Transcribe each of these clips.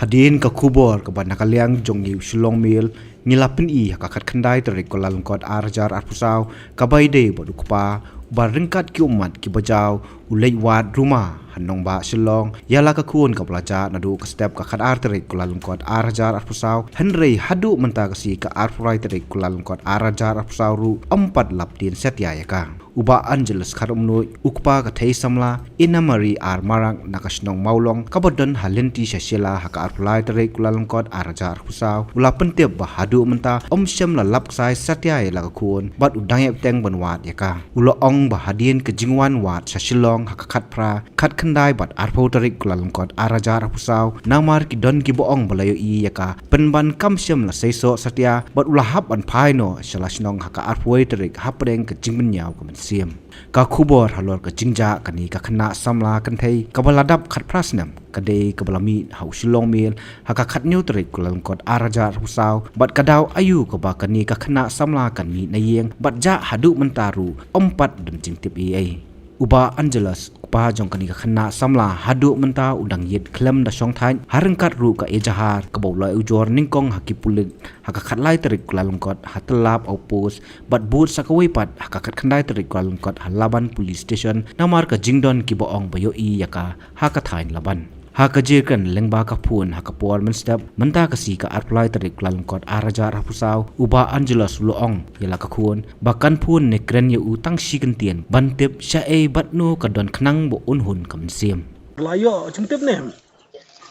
hadin ka khubor ka ban nakaliang jongi shillong mil ngilapin i hakakat khandai tarik ko lalungkot arjar arpusaw kabay de bodukpa baringkat ki umat ki bajaw ulai wat rumah hanong ba shillong yala ka kun ka pelajar nadu ka step ka khadar tarik ko lalungkot arjar arpusaw henrei hadu menta ka si ka arpurai tarik ko lalungkot arjar arpusaw ru 4 laptin setya ya ka uba Angelus kharumnu ukpa ka thei samla inamari ar marang nakasnong maulong kabodon halenti shashila haka arpulai tarik ko lalungkot arjar arpusaw ula pentep ba hadu menta syam la lap sai satya ya la ka kun bat udang yep teng banwat ya ka ulo ong ba hadin ke jingwan wat shashilong haka khat pra khat khandai bat arpo tarik ko lalungkot arjar arpusaw namar ki don ki boong balayo i ya ka penban syam la seiso satya bat ula hap an phaino shalasnong haka arpoi tarik hapreng ke jingmen yaw ka siam ka khubor halor ka jingja kani ka khana samla kan thei ka baladap khat prasnam kadei ka balami hau shilong mil haka khat nyu tarik ko lalungkot arjar arpusaw bat kadaw ayu ka ba kani ka khana samla kan mi na yeng bat ja hadu mentaru 4 dan jingtip ai uba Angelus pa jong kani ka khana samla hadu menta udang yet klem da song thain harengkat ru ka ejahar ka bawlai ujor ningkong hakipulit haka khatlai tarik lalungkot hatlap au pos bat but sakawai pat haka khandai tarik lalungkot halaban police station namar ka jingdon ki boong bayo i yaka haka thain laban haka jirkan lengba ka phun haka por men step menta ka si ka apply tarik lalungkot arajar hapusaw uba Angelus luong yala ka khun bakan phun ne kren ye utang sikentien bantep sha e batno ka don khnang bo unhun kam siam layo jingtip ne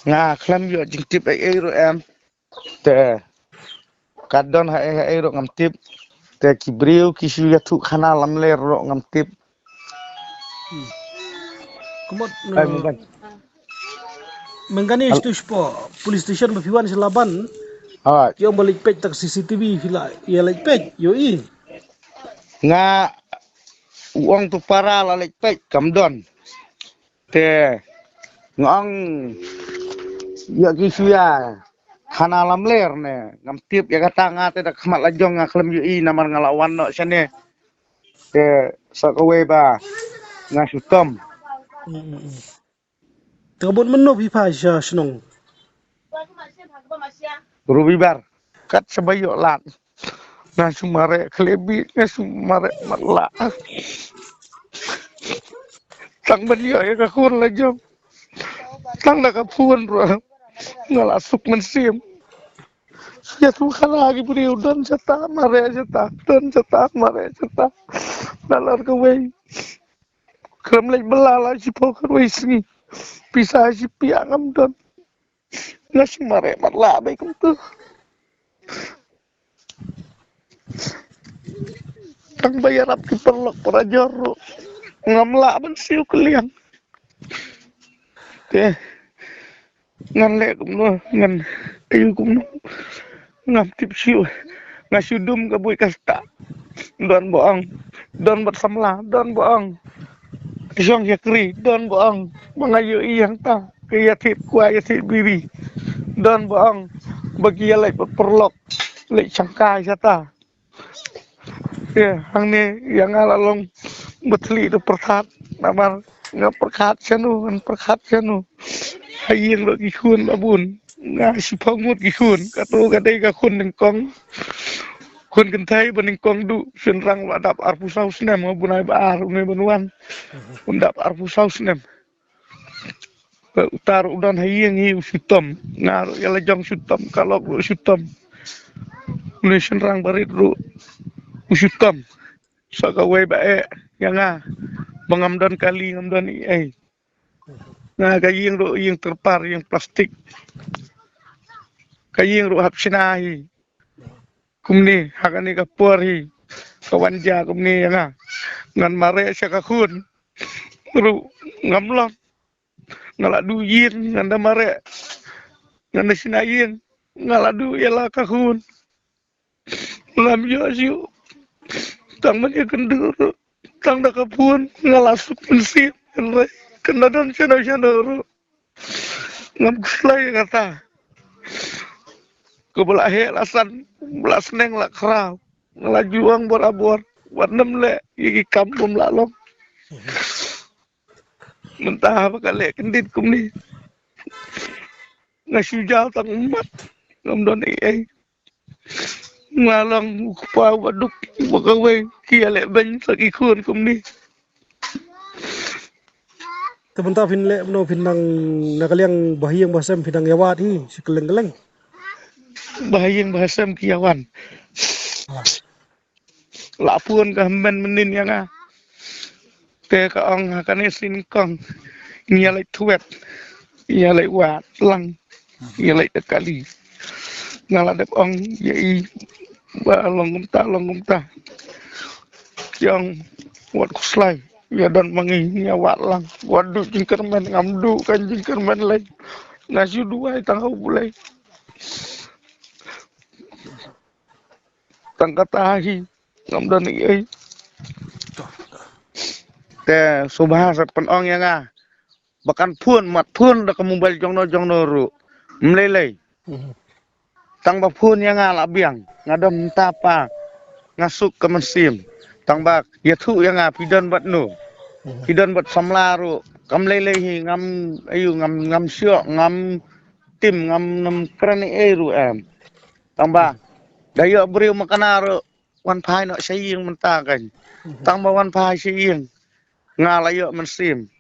nga khlam yo jingtip ai ro em te kadon ha ro ngam tip te kibriu kisu ya thu khana lamle ro ngam tip kumot ai mugan mengani spo police station bafiwan silaban ha yo balik page tak CCTV fila ya like page yo i nga uang tu para la lek pek kamdon te ngong ya kisu ya khana lamler ne ngam tip ya kata nga te dak khmat lajong nga khlem yu i namar ngalawan no sane te sakawe ba nga sutom terbon meno fifa sha snong rubibar kat sebayo lat na sumare klebi na sumare matla tang beliau ya ka kun lajong tang dak pun ro ngala suk mensim ya tu khala gi puri udon jata mare jata don jata mare jata dalar ke we krem lek belala si poker we sini bisa si piangam don nasi mare matla baik tu tang bayar ap ki perlok perajor ngamla ben siu kelian te ngan le kumno ngan ayu kumno ngam tip siu ngasudum ka boy kasta don boang don bersamla don boang isong yakri don boang mangayu iyang ta kaya tit kwa ya tit biri don boang bagi ya lek perlok lek sangka jata ya hang ne yang alalong betli tu perkat namar ngap perkat sanu an perkat sanu hayin bagi kun babun nga si pangmut gi kun katu kadai ka kun nengkong kun kentai benengkong du senrang wadap arpusaw snem ngabunai baar unai banuan undap arpusaw snem utar udan hayin hi sutom ngaru ya lajong sutom kalau sutom unai senrang barit ru usutom sakawe bae yang mengamdan kali ngamdan ai nga kaying ro yung terpar yung plastik kaying ro hapsinahi kumni hakani kapori kawanja kumni nga ngan mare sa kakun ro ngamlong ngaladu yin nganda mare nganda sinayin ngaladu yala kakun lam yo siu tang man kendur tang da kapun ngalasuk pensi kena dan chana ru ngam klai kata ko belah he lasan belas neng la krau ngelajuang bor-bor warnem le iki kampung la long mentah apa kali kendit kum ni ngasih jauh tang umat ngam don ai ngalang pa waduk bakawe kia le ben saki khun kum ni Temen fin le no pinang nakaliang bahiyang basam pinang yawat hi sikeleng-keleng. bahayang bahasam kiawan lapun ka men menin yang te ka ong hakane sin kong nyalai thuet nyalai wat lang nyalai tekali ngala dep ong yai ba long ta yang wat kuslai ya dan mangi nyawat lang wadu jingker men ngamdu kan jingker men lai ngasi dua tahu bulai tangkatahi ngamdan ai te subhasat pen ong yang bakan pun mat pun dak mobile jongno ru mlelei tang ba pun yang la biang ngadam tapa ngasuk ke mesim tang bak yathu yang pidan bat nu pidan bat samlaru kam lelei hi ngam ayu ngam syok ngam tim ngam nam krani eru em tang ba dayo beriu makanaru wan phai no saying menta kan tang ba wan phai saying ngalayo mesim